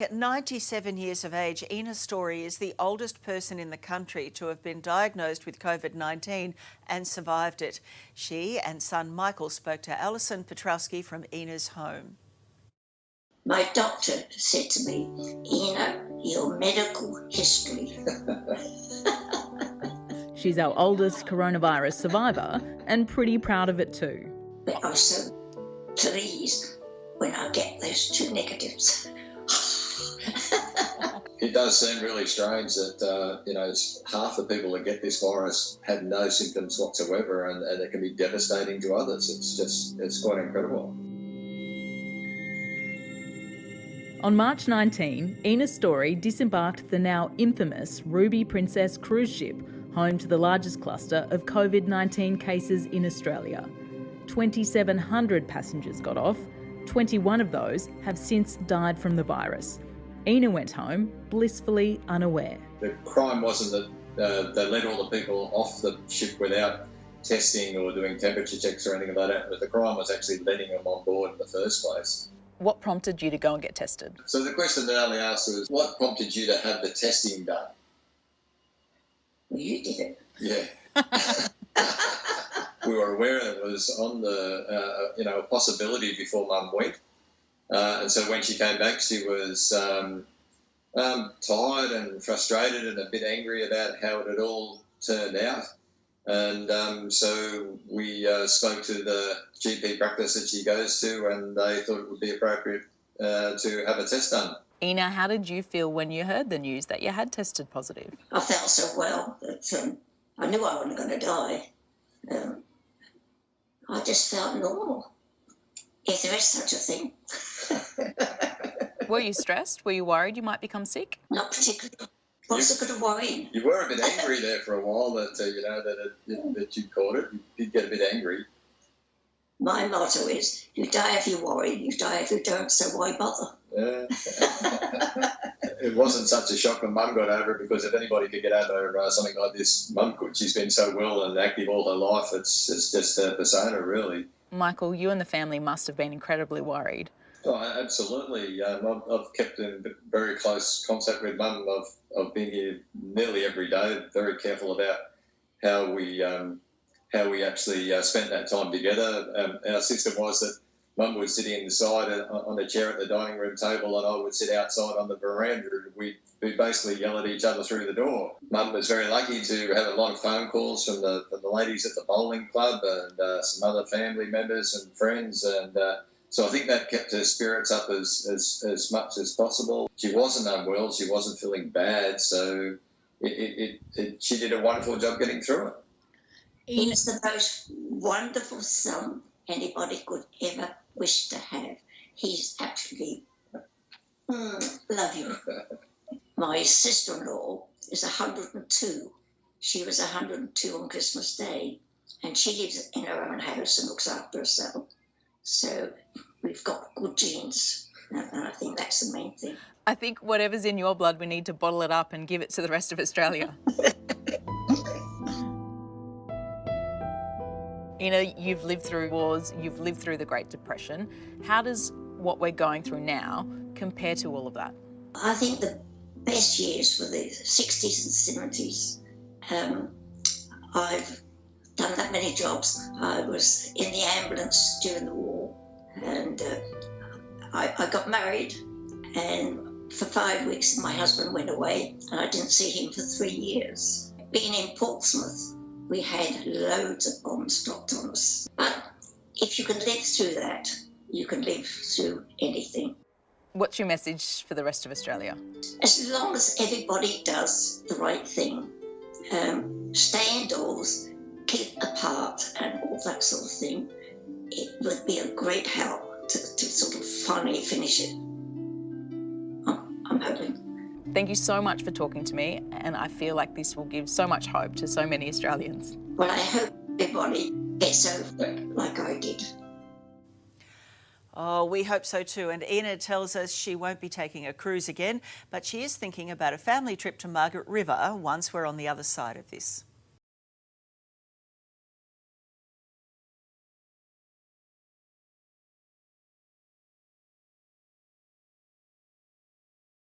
At 97 years of age, Ena Storey is the oldest person in the country to have been diagnosed with COVID-19 and survived it. She and son Michael spoke to Alison Petrowski from Ena's home. My doctor said to me, "Ena, your medical history." She's our oldest coronavirus survivor and pretty proud of it too. But I was so pleased when I get those two negatives. It does seem really strange that, half the people that get this virus had no symptoms whatsoever, and it can be devastating to others. It's quite incredible. On March 19, Ena Storey disembarked the now infamous Ruby Princess cruise ship, home to the largest cluster of COVID-19 cases in Australia. 2,700 passengers got off. 21 of those have since died from the virus. Ena went home blissfully unaware. The crime wasn't that they let all the people off the ship without testing or doing temperature checks or anything like that, but the crime was actually letting them on board in the first place. What prompted you to go and get tested? So the question that Ali asked was, what prompted you to have the testing done? Well, you did it. Yeah. We were aware that it was on the, a possibility before Mum went. And so when she came back, she was tired and frustrated and a bit angry about how it had all turned out. And so we spoke to the GP practice that she goes to, and they thought it would be appropriate to have a test done. Ena, how did you feel when you heard the news that you had tested positive? I felt so well that I knew I wasn't going to die. I just felt normal, if there is such a thing. Were you stressed? Were you worried you might become sick? Not particularly. What's the good of worrying? You were a bit angry there for a while that that you caught it. You did get a bit angry. My motto is, you die if you worry, you die if you don't, so why bother? Yeah. It wasn't such a shock when Mum got over it, because if anybody could get over something like this, Mum could. She's been so well and active all her life. It's just a persona, really. Michael, you and the family must have been incredibly worried. Oh, absolutely. I've kept in very close contact with Mum. I've been here nearly every day, very careful about how we actually spent that time together. Our system was that Mum would sit inside on a chair at the dining room table, and I would sit outside on the veranda. We'd basically yell at each other through the door. Mum was very lucky to have a lot of phone calls from the ladies at the bowling club and some other family members and friends, and so I think that kept her spirits up as much as possible. She wasn't unwell, she wasn't feeling bad, so she did a wonderful job getting through it. He's the most wonderful son anybody could ever wish to have. He's actually, love you. My sister-in-law is 102. She was 102 on Christmas Day, and she lives in her own house and looks after herself. So we've got good genes, and I think that's the main thing. I think whatever's in your blood, we need to bottle it up and give it to the rest of Australia. Ena, you've lived through wars, you've lived through the Great Depression. How does what we're going through now compare to all of that? I think the best years were the 60s and 70s. I've done that many jobs. I was in the ambulance during the war, and I got married, and for 5 weeks my husband went away and I didn't see him for 3 years. Being in Portsmouth, we had loads of bombs dropped on us. But if you can live through that, you can live through anything. What's your message for the rest of Australia? As long as everybody does the right thing, stay indoors, keep apart and all that sort of thing, it would be a great help to sort of finally finish it. I'm hoping. Thank you so much for talking to me, and I feel like this will give so much hope to so many Australians. Well, I hope everybody gets over it like I did. Oh, we hope so too. And Ena tells us she won't be taking a cruise again, but she is thinking about a family trip to Margaret River once we're on the other side of this.